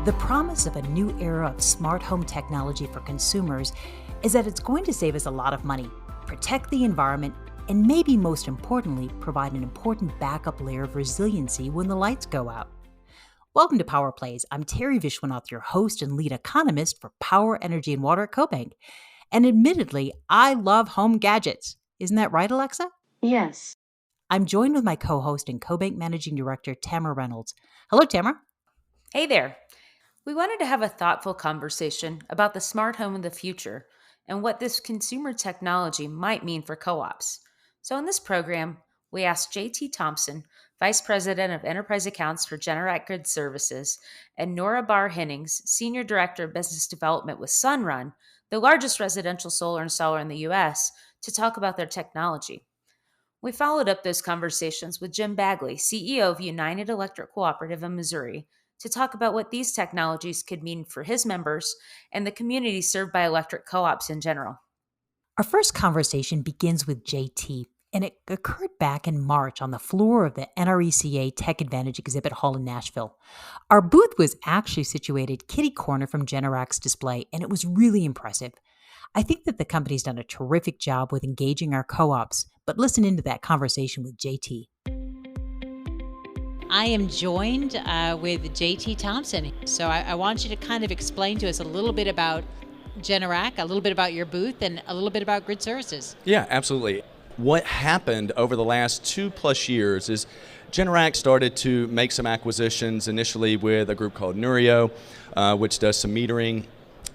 The promise of a new era of smart home technology for consumers is that it's going to save us a lot of money, protect the environment, and maybe most importantly, provide an important backup layer of resiliency when the lights go out. Welcome to Power Plays. I'm Teri Viswanath, your host and lead economist for Power, Energy, and Water at CoBank. And admittedly, I love home gadgets. Isn't that right, Alexa? Yes. I'm joined with my co-host and CoBank Managing Director, Tamra Reynolds. Hello, Tamra. Hey there. We wanted to have a thoughtful conversation about the smart home of the future and what this consumer technology might mean for co-ops. So in this program, we asked JT Thompson, Vice President of Enterprise Accounts for Generac Grid Services, and Nora Barr Hennings, Senior Director of Business Development with Sunrun, the largest residential solar installer in the U.S., to talk about their technology. We followed up those conversations with Jim Bagley, CEO of United Electric Cooperative in Missouri, to talk about what these technologies could mean for his members and the community served by electric co-ops in general. Our first conversation begins with JT, and it occurred back in March on the floor of the NRECA Tech Advantage exhibit hall in Nashville. Our booth was actually situated kitty corner from Generac's display, and it was really impressive. I think that the company's done a terrific job with engaging our co-ops, but listen into that conversation with JT. I am joined with JT Thompson. So I want you to kind of explain to us a little bit about Generac, a little bit about your booth, and a little bit about Grid Services. Yeah, absolutely. What happened over the last 2+ years is Generac started to make some acquisitions, initially with a group called Nurio, which does some metering,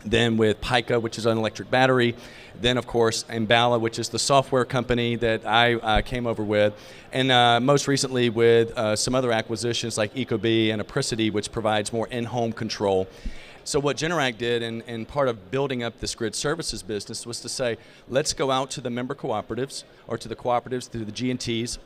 then with Pica, which is an electric battery, then of course Embala, which is the software company that I came over with, and most recently with some other acquisitions like ecobee and Apricity, which provides more in-home control. So what Generac did, and part of building up this grid services business, was to say, let's go out to the member cooperatives, or to the cooperatives through the G&Ts,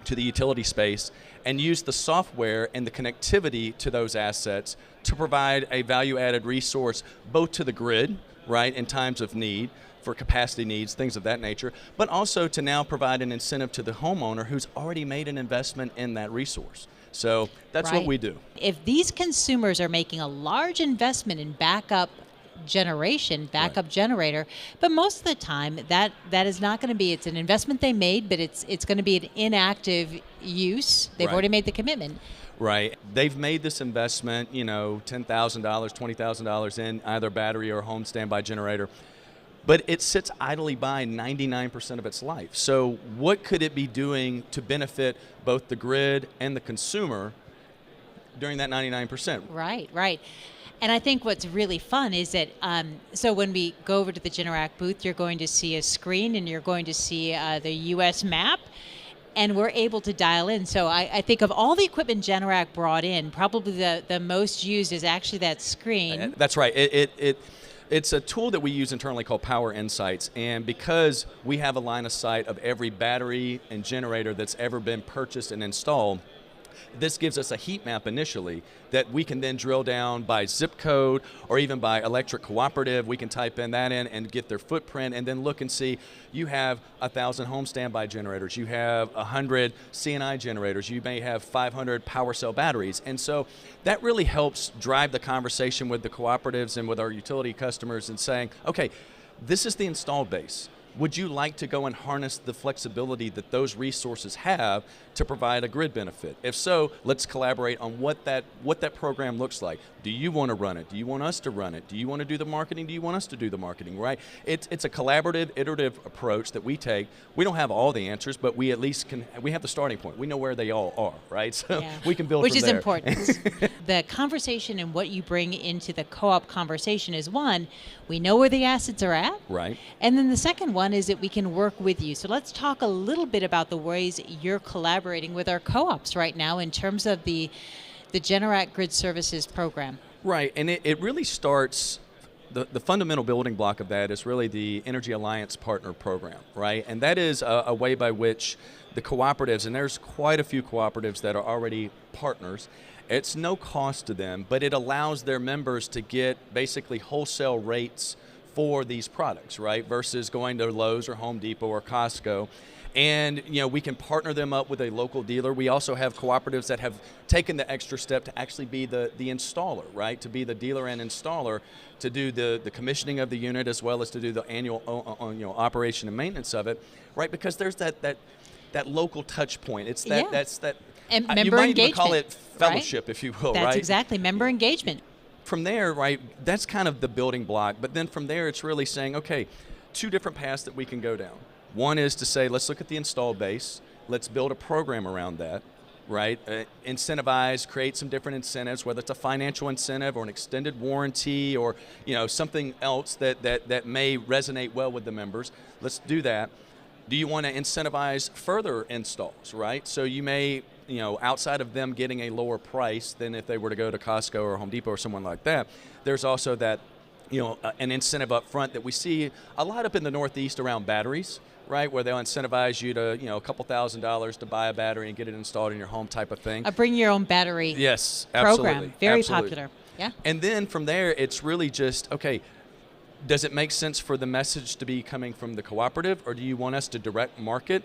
to the utility space, and use the software and the connectivity to those assets to provide a value-added resource both to the grid, right, in times of need, for capacity needs, things of that nature, but also to now provide an incentive to the homeowner who's already made an investment in that resource. So that's what we do. If these consumers are making a large investment in backup generation, backup generator, but most of the time that is not going to be, it's an investment they made, but it's going to be an inactive use. They've already made the commitment. Right. They've made this investment, $10,000, $20,000 in either battery or home standby generator, but it sits idly by 99% of its life. So what could it be doing to benefit both the grid and the consumer during that 99%? Right. And I think what's really fun is that, so when we go over to the Generac booth, you're going to see a screen and you're going to see the U.S. map, and we're able to dial in. So I think of all the equipment Generac brought in, probably the most used is actually that screen. That's right. It's a tool that we use internally called Power Insights, and because we have a line of sight of every battery and generator that's ever been purchased and installed, this gives us a heat map initially that we can then drill down by zip code or even by electric cooperative. We can type that in and get their footprint, and then look and see you have 1,000 home standby generators, you have 100 C&I generators, you may have 500 power cell batteries. And so that really helps drive the conversation with the cooperatives and with our utility customers and saying, okay, this is the installed base. Would you like to go and harness the flexibility that those resources have to provide a grid benefit? If so, let's collaborate on what that program looks like. Do you want to run it? Do you want us to run it? Do you want to do the marketing? Do you want us to do the marketing, right? It's a collaborative, iterative approach that we take. We don't have all the answers, but we at least we have the starting point. We know where they all are, right? So we can build Which from is there. important. The conversation and what you bring into the co-op conversation is, one, we know where the assets are at. Right. And then the second one is that we can work with you. So let's talk a little bit about the ways you're collaborating with our co-ops right now in terms of the Generac Grid Services program. Right, and it really starts, the fundamental building block of that is really the Energy Alliance Partner Program, right? And that is a way by which the cooperatives, and there's quite a few cooperatives that are already partners, it's no cost to them, but it allows their members to get basically wholesale rates for these products, right? Versus going to Lowe's or Home Depot or Costco. And we can partner them up with a local dealer. We also have cooperatives that have taken the extra step to actually be the installer, right? To be the dealer and installer, to do the commissioning of the unit as well as to do the annual operation and maintenance of it, right? Because there's that local touch point. It's that that's that. And member you might engagement, even call it fellowship, right? if you will, That's right? exactly, member engagement. From there, right, that's kind of the building block. But then from there, it's really saying, okay, two different paths that we can go down. One is to say, let's look at the install base. Let's build a program around that, right? Incentivize, create some different incentives, whether it's a financial incentive or an extended warranty or something else that may resonate well with the members. Let's do that. Do you want to incentivize further installs, right? So you may, outside of them getting a lower price than if they were to go to Costco or Home Depot or someone like that, there's also that, an incentive up front that we see a lot up in the Northeast around batteries, right, where they'll incentivize you to, a couple $1,000s to buy a battery and get it installed in your home type of thing. A bring your own battery program. Very popular. Yeah. And then from there, it's really just, okay, does it make sense for the message to be coming from the cooperative, or do you want us to direct market?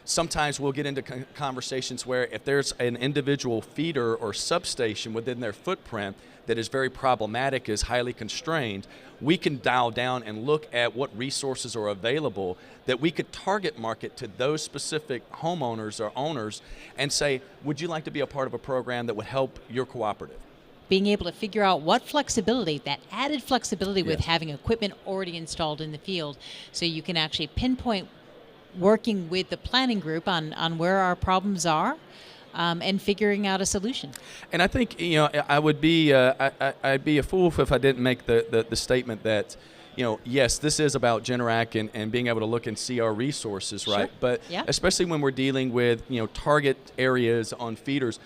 Sometimes we'll get into conversations where if there's an individual feeder or substation within their footprint that is very problematic, is highly constrained, we can dial down and look at what resources are available that we could target market to those specific homeowners or owners and say, would you like to be a part of a program that would help your cooperative? Being able to figure out what flexibility, that added flexibility with Yes. having equipment already installed in the field, so you can actually pinpoint working with the planning group on where our problems are, and figuring out a solution. And I think I would be I'd be a fool if I didn't make the statement that yes, this is about Generac and being able to look and see our resources, right? Sure. But Yeah. especially when we're dealing with target areas on feeders.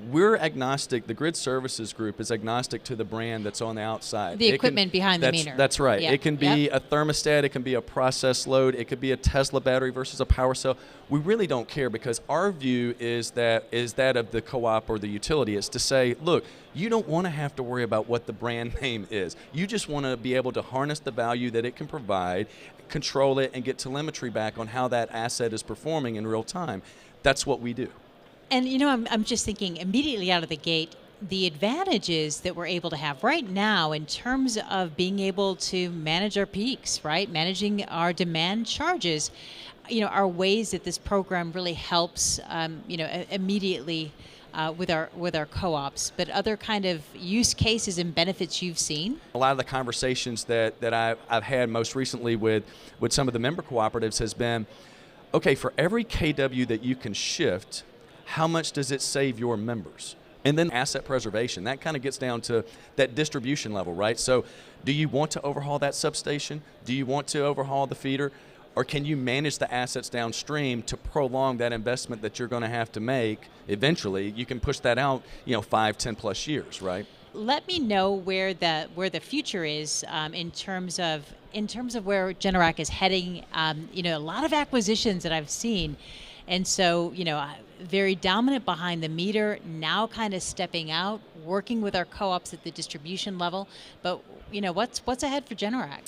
We're agnostic. The Grid Services group is agnostic to the brand that's on the outside. The equipment behind the meter. That's right. Yeah. It can be a thermostat. It can be a process load. It could be a Tesla battery versus a power cell. We really don't care because our view is that of the co-op or the utility. It's to say, look, you don't want to have to worry about what the brand name is. You just want to be able to harness the value that it can provide, control it, and get telemetry back on how that asset is performing in real time. That's what we do. And I'm just thinking immediately out of the gate, the advantages that we're able to have right now in terms of being able to manage our peaks, right? Managing our demand charges, are ways that this program really helps, immediately with our co-ops. But other kind of use cases and benefits you've seen? A lot of the conversations that I've had most recently with some of the member cooperatives has been, okay, for every KW that you can shift, how much does it save your members? And then asset preservation, that kind of gets down to that distribution level, right? So do you want to overhaul that substation? Do you want to overhaul the feeder? Or can you manage the assets downstream to prolong that investment that you're going to have to make eventually? You can push that out, 5, 10 plus years, right? Let me know where the future is in terms of where Generac is heading. A lot of acquisitions that I've seen, and so very dominant behind the meter. Now, kind of stepping out, working with our co-ops at the distribution level. But what's ahead for Generac?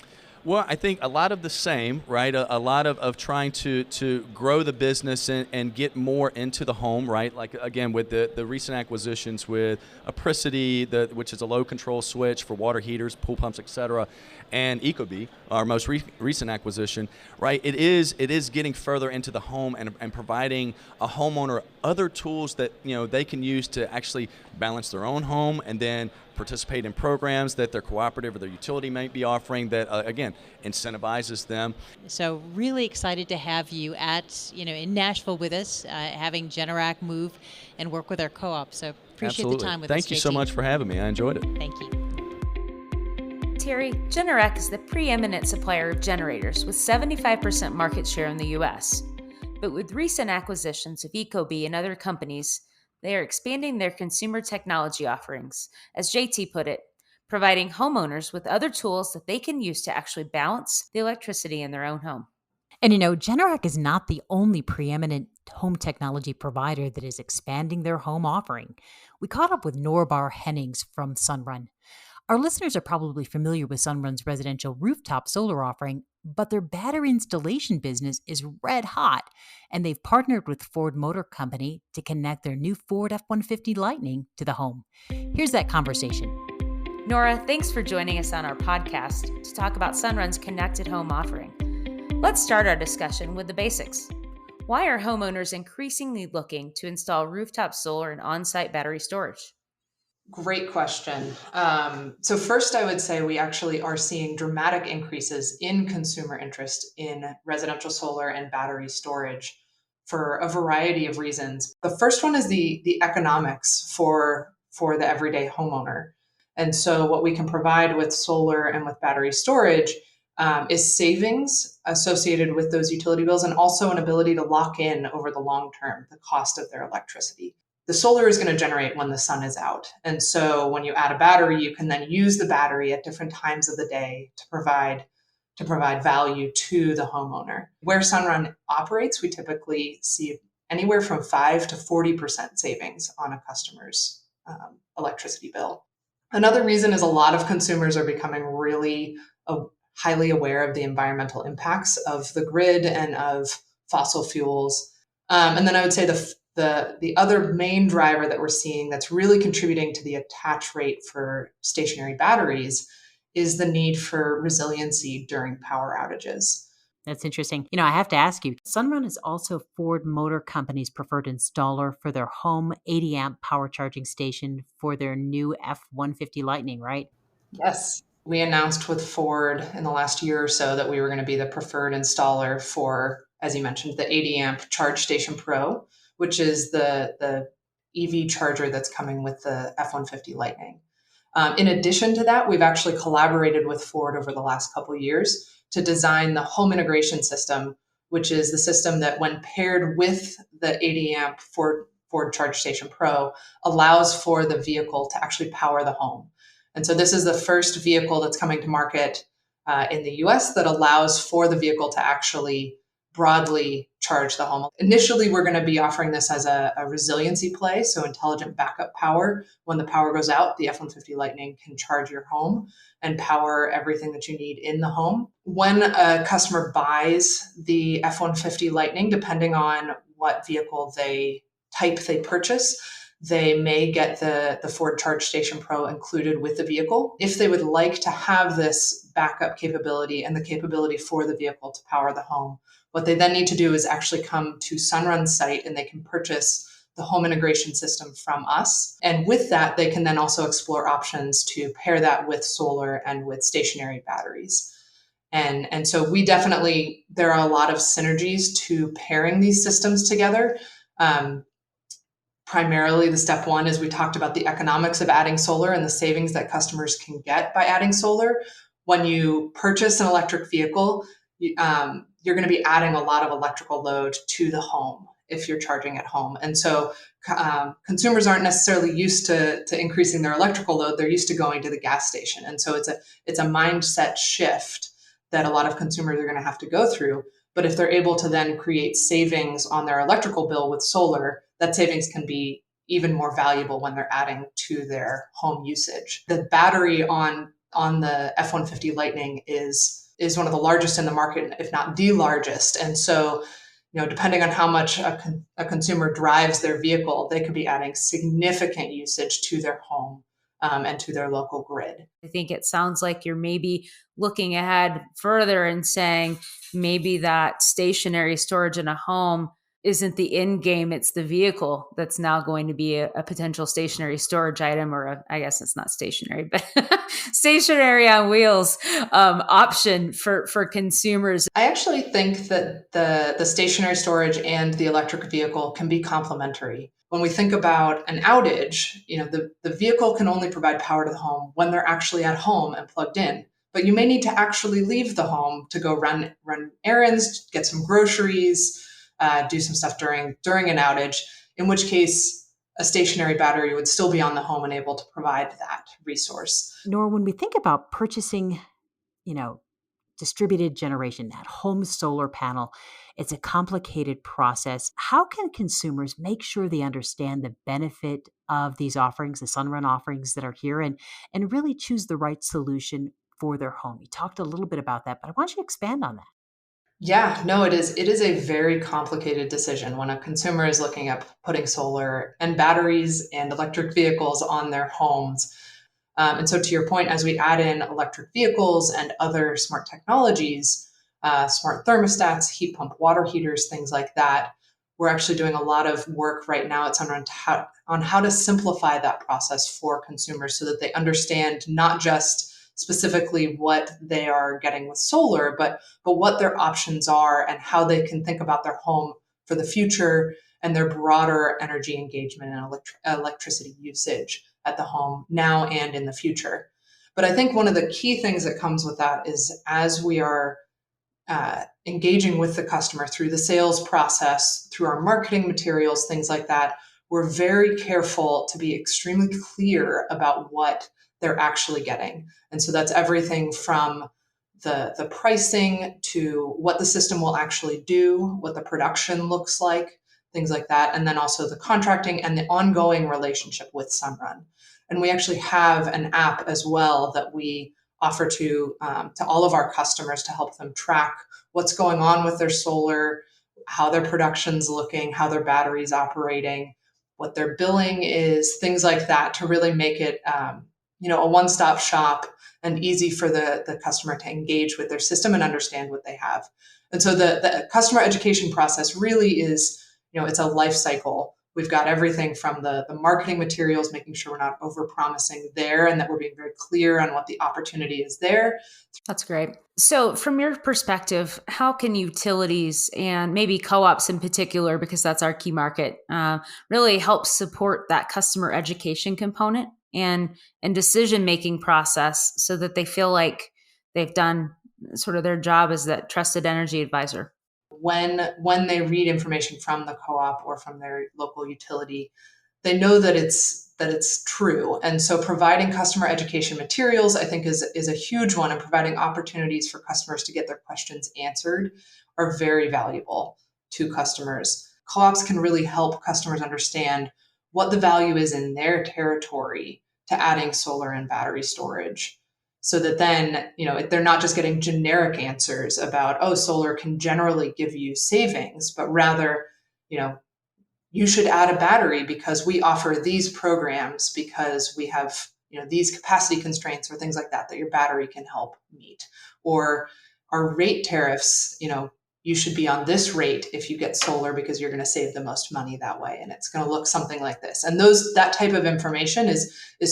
Well, I think a lot of the same, right? A lot of trying to grow the business and get more into the home, right? Like, again, with the recent acquisitions with Apricity, which is a load control switch for water heaters, pool pumps, et cetera, and ecobee, our most recent acquisition, right? It is getting further into the home and providing a homeowner other tools that they can use to actually balance their own home and then participate in programs that their cooperative or their utility might be offering that, again, incentivizes them. So really excited to have you in Nashville with us, having Generac move and work with our co-op. So appreciate Absolutely. the time with Thank us, you JT. so much for having me. I enjoyed it. Thank you. Teri, Generac is the preeminent supplier of generators with 75% market share in the U.S. But with recent acquisitions of ecobee and other companies, they are expanding their consumer technology offerings, as JT put it, providing homeowners with other tools that they can use to actually balance the electricity in their own home. And Generac is not the only preeminent home technology provider that is expanding their home offering. We caught up with Nora Barr Hennings from Sunrun. Our listeners are probably familiar with Sunrun's residential rooftop solar offering, but their battery installation business is red hot, and they've partnered with Ford Motor Company to connect their new Ford F-150 Lightning to the home. Here's that conversation. Nora, thanks for joining us on our podcast to talk about Sunrun's connected home offering. Let's start our discussion with the basics. Why are homeowners increasingly looking to install rooftop solar and on-site battery storage? Great question. So first, I would say we actually are seeing dramatic increases in consumer interest in residential solar and battery storage for a variety of reasons. The first one is the economics for the everyday homeowner. And so what we can provide with solar and with battery storage is savings associated with those utility bills, and also an ability to lock in over the long term the cost of their electricity. The solar is going to generate when the sun is out. And so when you add a battery, you can then use the battery at different times of the day to provide value to the homeowner. Where Sunrun operates, we typically see anywhere from 5 to 40% savings on a customer's electricity bill. Another reason is a lot of consumers are becoming really highly aware of the environmental impacts of the grid and of fossil fuels. And then I would say the other main driver that we're seeing that's really contributing to the attach rate for stationary batteries is the need for resiliency during power outages. That's interesting. I have to ask you, Sunrun is also Ford Motor Company's preferred installer for their home 80 amp power charging station for their new F-150 Lightning, right? Yes. We announced with Ford in the last year or so that we were going to be the preferred installer for, as you mentioned, the 80 amp Charge Station Pro, which is the EV charger that's coming with the F-150 Lightning. In addition to that, we've actually collaborated with Ford over the last couple of years to design the home integration system, which is the system that when paired with the 80 amp Ford Charge Station Pro allows for the vehicle to actually power the home. And so this is the first vehicle that's coming to market in the US that allows for the vehicle to actually broadly charge the home. Initially, we're going to be offering this as a resiliency play, so intelligent backup power. When the power goes out, the F-150 Lightning can charge your home and power everything that you need in the home. When a customer buys the F-150 Lightning, depending on what vehicle type they purchase, they may get the Ford Charge Station Pro included with the vehicle. If they would like to have this backup capability and the capability for the vehicle to power the home, what they then need to do is actually come to Sunrun's site and they can purchase the home integration system from us. And with that, they can then also explore options to pair that with solar and with stationary batteries. And so there are a lot of synergies to pairing these systems together. Primarily, the step one is we talked about the economics of adding solar and the savings that customers can get by adding solar. When you purchase an electric vehicle, you're going to be adding a lot of electrical load to the home if you're charging at home. And so consumers aren't necessarily used to increasing their electrical load. They're used to going to the gas station. And so it's a mindset shift that a lot of consumers are going to have to go through. But if they're able to then create savings on their electrical bill with solar, that savings can be even more valuable when they're adding to their home usage. The battery on the F-150 Lightning is one of the largest in the market, if not the largest. And so, depending on how much a consumer drives their vehicle, they could be adding significant usage to their home and to their local grid. I think it sounds like you're maybe looking ahead further and saying maybe that stationary storage in a home isn't the end game, it's the vehicle that's now going to be a potential stationary storage item, or I guess it's not stationary, but stationary on wheels option for consumers. I actually think that the stationary storage and the electric vehicle can be complementary. When we think about an outage, the vehicle can only provide power to the home when they're actually at home and plugged in. But you may need to actually leave the home to go run errands, get some groceries, do some stuff during an outage, in which case a stationary battery would still be on the home and able to provide that resource. Nor when we think about purchasing, distributed generation, that home solar panel. It's a complicated process. How can consumers make sure they understand the benefit of these offerings, the Sunrun offerings that are here, and really choose the right solution for their home? You talked a little bit about that, but I want you to expand on that. Yeah, no, it is. It is a very complicated decision when a consumer is looking at putting solar and batteries and electric vehicles on their homes. And so, to your point, as we add in electric vehicles and other smart technologies, smart thermostats, heat pump water heaters, things like that, we're actually doing a lot of work right now at Sunrun on how to simplify that process for consumers so that they understand not just specifically what they are getting with solar, but what their options are and how they can think about their home for the future and their broader energy engagement and electricity usage at the home now and in the future. But I think one of the key things that comes with that is as we are engaging with the customer through the sales process, through our marketing materials, things like that, we're very careful to be extremely clear about what they're actually getting. And so that's everything from the pricing to what the system will actually do, what the production looks like, things like that. And then also the contracting and the ongoing relationship with Sunrun. And we actually have an app as well that we offer to all of our customers to help them track what's going on with their solar, how their production's looking, how their battery's operating, what their billing is, things like that, to really make it a one-stop shop and easy for the customer to engage with their system and understand what they have. And so the customer education process really is, it's a life cycle. We've got everything from the marketing materials, making sure we're not over-promising there and that we're being very clear on what the opportunity is there. That's great. So from your perspective, how can utilities and maybe co-ops in particular, because that's our key market, really help support that customer education component and decision-making process so that they feel like they've done sort of their job as that trusted energy advisor? When they read information from the co-op or from their local utility, they know that it's true. And so providing customer education materials, I think, is a huge one, and providing opportunities for customers to get their questions answered are very valuable to customers. Co-ops can really help customers understand what the value is in their territory to adding solar and battery storage, so that then, they're not just getting generic answers about, oh, solar can generally give you savings, but rather, you should add a battery because we offer these programs, because we have, these capacity constraints or things like that your battery can help meet. Or our rate tariffs, you should be on this rate if you get solar because you're going to save the most money that way. And it's going to look something like this. And that type of information is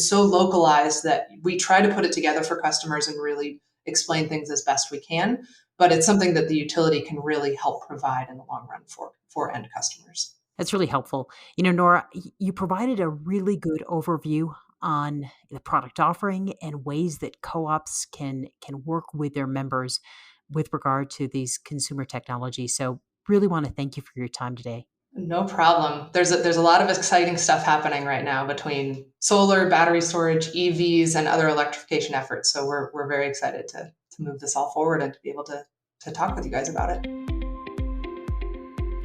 so localized that we try to put it together for customers and really explain things as best we can. But it's something that the utility can really help provide in the long run for end customers. That's really helpful. Nora, you provided a really good overview on the product offering and ways that co-ops can work with their members with regard to these consumer technologies. So really want to thank you for your time today. No problem. There's a lot of exciting stuff happening right now between solar, battery storage, EVs, and other electrification efforts. So we're very excited to move this all forward and to be able to talk with you guys about it.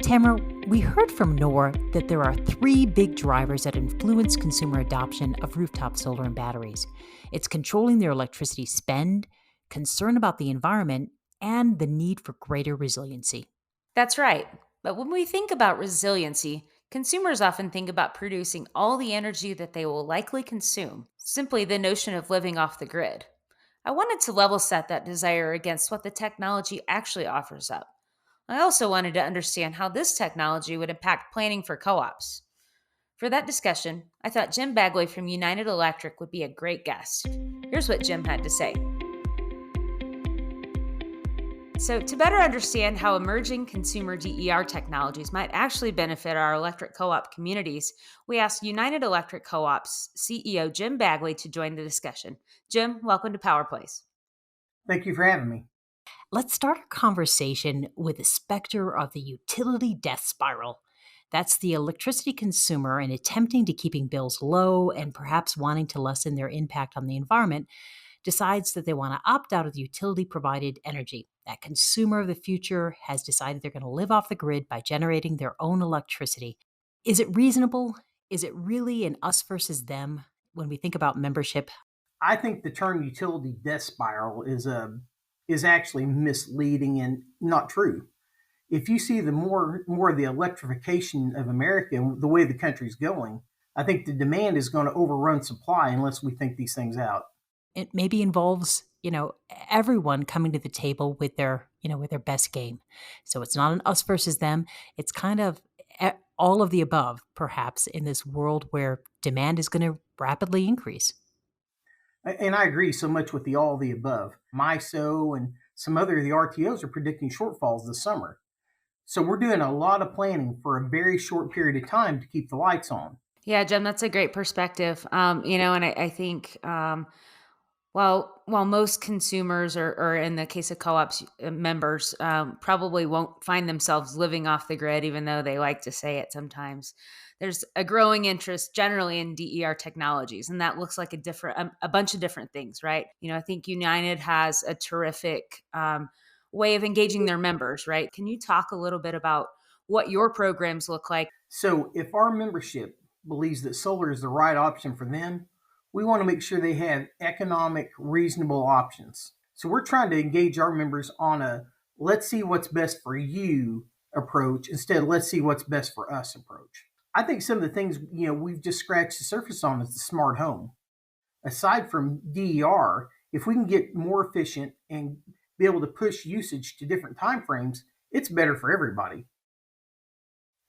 Tamra, we heard from Nora that there are 3 big drivers that influence consumer adoption of rooftop solar and batteries. It's controlling their electricity spend, concern about the environment, and the need for greater resiliency. That's right. But when we think about resiliency, consumers often think about producing all the energy that they will likely consume, simply the notion of living off the grid. I wanted to level set that desire against what the technology actually offers up. I also wanted to understand how this technology would impact planning for co-ops. For that discussion, I thought Jim Bagley from United Electric would be a great guest. Here's what Jim had to say. So, to better understand how emerging consumer DER technologies might actually benefit our electric co-op communities, we asked United Electric Co-op's CEO Jim Bagley to join the discussion. Jim, welcome to Power Plays. Thank you for having me. Let's start our conversation with the specter of the utility death spiral. That's the electricity consumer and attempting to keeping bills low and perhaps wanting to lessen their impact on the environment, decides that they want to opt out of the utility provided energy. That consumer of the future has decided they're going to live off the grid by generating their own electricity. Is it reasonable? Is it really an us versus them when we think about membership? I think the term utility death spiral is actually misleading and not true. If you see the more of the electrification of America and the way the country's going, I think the demand is going to overrun supply unless we think these things out. It maybe involves, everyone coming to the table with their, with their best game. So it's not an us versus them. It's kind of all of the above, perhaps, in this world where demand is going to rapidly increase. And I agree so much with the all of the above. MISO and some other of the RTOs are predicting shortfalls this summer. So we're doing a lot of planning for a very short period of time to keep the lights on. Yeah, Jim, that's a great perspective. And I think while most consumers, or in the case of co-ops members, probably won't find themselves living off the grid, even though they like to say it sometimes, there's a growing interest generally in DER technologies, and that looks like a bunch of different things, right? I think United has a terrific way of engaging their members, right? Can you talk a little bit about what your programs look like? So if our membership believes that solar is the right option for them, we want to make sure they have economic, reasonable options. So we're trying to engage our members on a let's see what's best for you approach instead of let's see what's best for us approach. I think some of the things, we've just scratched the surface on is the smart home. Aside from DER, if we can get more efficient and be able to push usage to different time frames, it's better for everybody.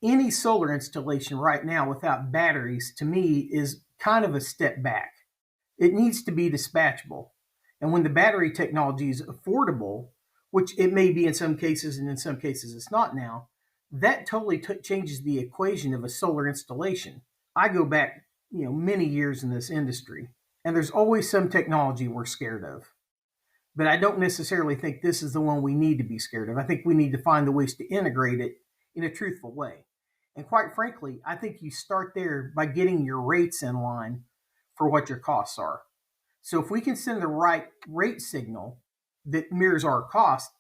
Any solar installation right now without batteries, to me, is kind of a step back. It needs to be dispatchable. And when the battery technology is affordable, which it may be in some cases, and in some cases it's not now, that totally changes the equation of a solar installation. I go back, many years in this industry, and there's always some technology we're scared of. But I don't necessarily think this is the one we need to be scared of. I think we need to find the ways to integrate it in a truthful way. And quite frankly, I think you start there by getting your rates in line for what your costs are. So if we can send the right rate signal that mirrors our cost,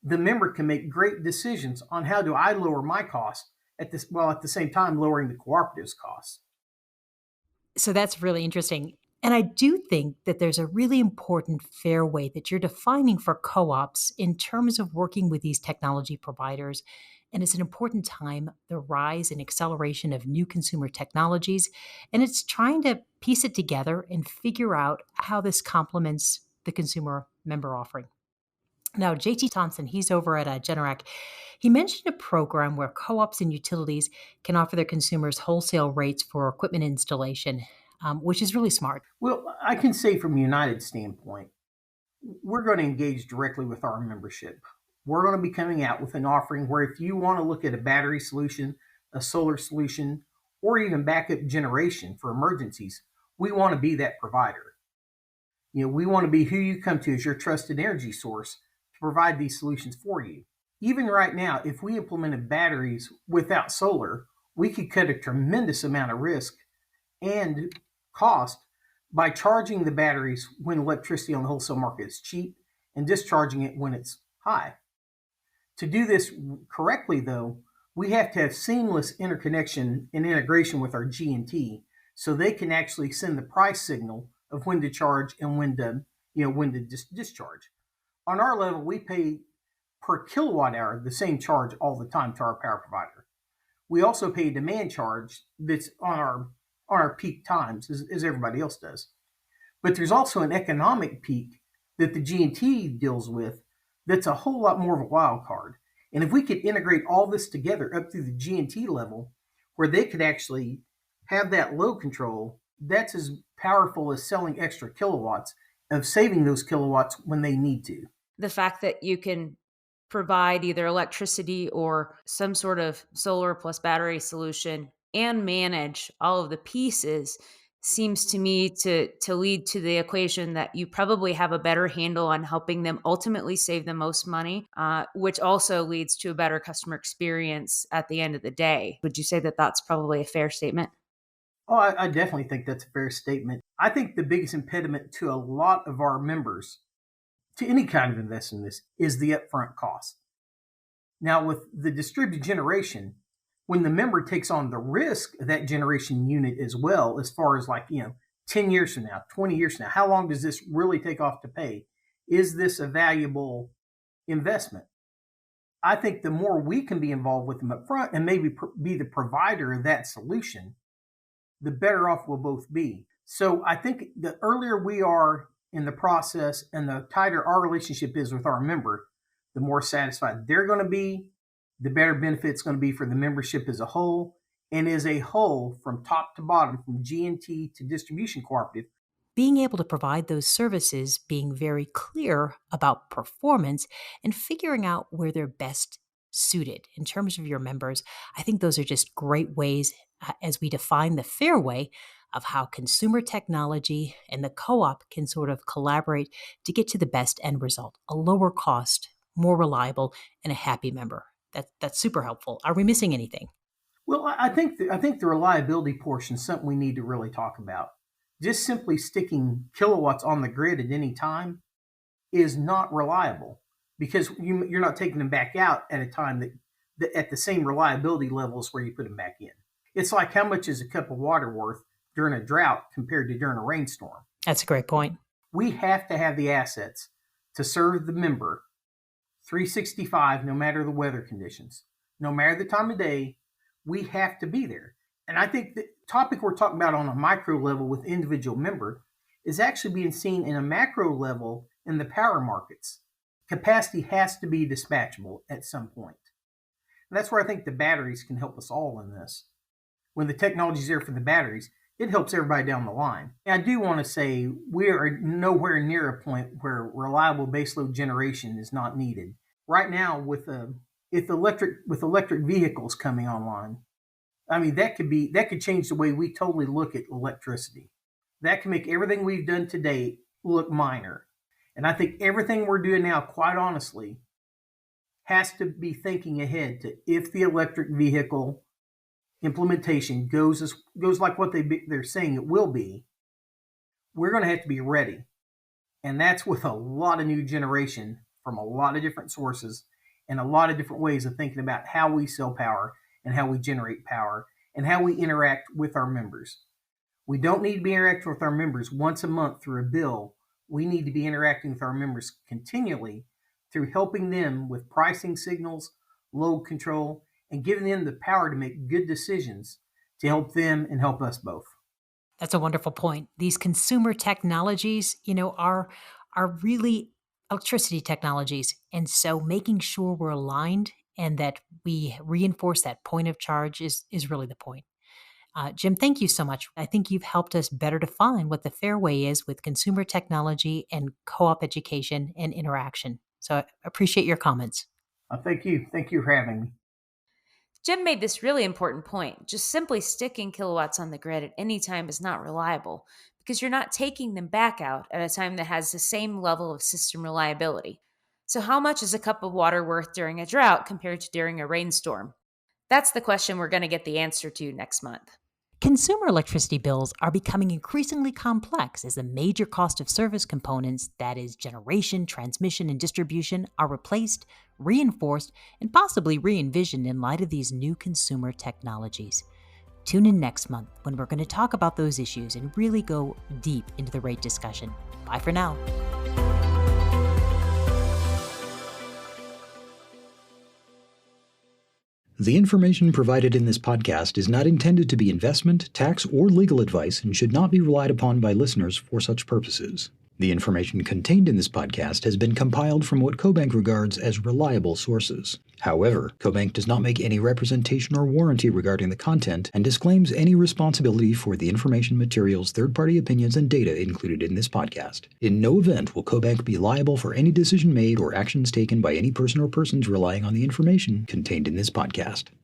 the member can make great decisions on how do I lower my cost at the same time lowering the cooperative's costs. So that's really interesting. And I do think that there's a really important fair way that you're defining for co-ops in terms of working with these technology providers. And it's an important time, the rise and acceleration of new consumer technologies. And it's trying to piece it together and figure out how this complements the consumer member offering. Now, JT Thompson, he's over at Generac. He mentioned a program where co-ops and utilities can offer their consumers wholesale rates for equipment installation, which is really smart. Well, I can say from United's standpoint, we're going to engage directly with our membership. We're going to be coming out with an offering where if you want to look at a battery solution, a solar solution, or even backup generation for emergencies, we want to be that provider. We want to be who you come to as your trusted energy source to provide these solutions for you. Even right now, if we implemented batteries without solar, we could cut a tremendous amount of risk and cost by charging the batteries when electricity on the wholesale market is cheap and discharging it when it's high. To do this correctly, though, we have to have seamless interconnection and integration with our G&T so they can actually send the price signal of when to charge and when to discharge. On our level, we pay per kilowatt hour the same charge all the time to our power provider. We also pay a demand charge that's on our peak times as everybody else does. But there's also an economic peak that the G&T deals with that's a whole lot more of a wild card. And if we could integrate all this together up through the G&T level where they could actually have that load control, that's as powerful as selling extra kilowatts of saving those kilowatts when they need to. The fact that you can provide either electricity or some sort of solar plus battery solution and manage all of the pieces seems to me to lead to the equation that you probably have a better handle on helping them ultimately save the most money, which also leads to a better customer experience at the end of the day. Would you say that that's probably a fair statement? Oh, I definitely think that's a fair statement. I think the biggest impediment to a lot of our members to any kind of investment in this is the upfront cost. Now, with the distributed generation, when the member takes on the risk of that generation unit as well, as far as 10 years from now, 20 years from now, how long does this really take off to pay? Is this a valuable investment? I think the more we can be involved with them up front and maybe be the provider of that solution, the better off we'll both be. So I think the earlier we are in the process and the tighter our relationship is with our member, the more satisfied they're going to be, the better benefit it's going to be for the membership as a whole. And as a whole, from top to bottom, from G&T to distribution cooperative, being able to provide those services, being very clear about performance, and figuring out where they're best suited in terms of your members, I think those are just great ways as we define the fair way of how consumer technology and the co-op can sort of collaborate to get to the best end result, a lower cost, more reliable, and a happy member. That's super helpful. Are we missing anything? Well, I think the reliability portion is something we need to really talk about. Just simply sticking kilowatts on the grid at any time is not reliable, because you're not taking them back out at a time that at the same reliability levels where you put them back in. It's like, how much is a cup of water worth during a drought compared to during a rainstorm? That's a great point. We have to have the assets to serve the member 365, no matter the weather conditions, no matter the time of day. We have to be there. And I think the topic we're talking about on a micro level with individual member is actually being seen in a macro level in the power markets. Capacity has to be dispatchable at some point. And that's where I think the batteries can help us all in this. When the technology is there for the batteries, it helps everybody down the line. And I do want to say we are nowhere near a point where reliable baseload generation is not needed. Right now, with electric vehicles coming online, I mean, that could change the way we totally look at electricity. That can make everything we've done to date look minor. And I think everything we're doing now, quite honestly, has to be thinking ahead to if the electric vehicle implementation goes like what they're saying it will be, we're going to have to be ready. And that's with a lot of new generation from a lot of different sources and a lot of different ways of thinking about how we sell power and how we generate power and how we interact with our members. We don't need to be interacting with our members once a month through a bill. We need to be interacting with our members continually through helping them with pricing signals, load control, and giving them the power to make good decisions to help them and help us both. That's a wonderful point. These consumer technologies, are really electricity technologies. And so making sure we're aligned and that we reinforce that point of charge is really the point. Jim, thank you so much. I think you've helped us better define what the fair way is with consumer technology and co-op education and interaction. So I appreciate your comments. Thank you. Thank you for having me. Jim made this really important point. Just simply sticking kilowatts on the grid at any time is not reliable because you're not taking them back out at a time that has the same level of system reliability. So how much is a cup of water worth during a drought compared to during a rainstorm? That's the question we're going to get the answer to next month. Consumer electricity bills are becoming increasingly complex as the major cost of service components, that is, generation, transmission, and distribution, are replaced, reinforced, and possibly re-envisioned in light of these new consumer technologies. Tune in next month when we're going to talk about those issues and really go deep into the rate discussion. Bye for now. The information provided in this podcast is not intended to be investment, tax, or legal advice and should not be relied upon by listeners for such purposes. The information contained in this podcast has been compiled from what CoBank regards as reliable sources. However, CoBank does not make any representation or warranty regarding the content and disclaims any responsibility for the information, materials, third-party opinions, and data included in this podcast. In no event will CoBank be liable for any decision made or actions taken by any person or persons relying on the information contained in this podcast.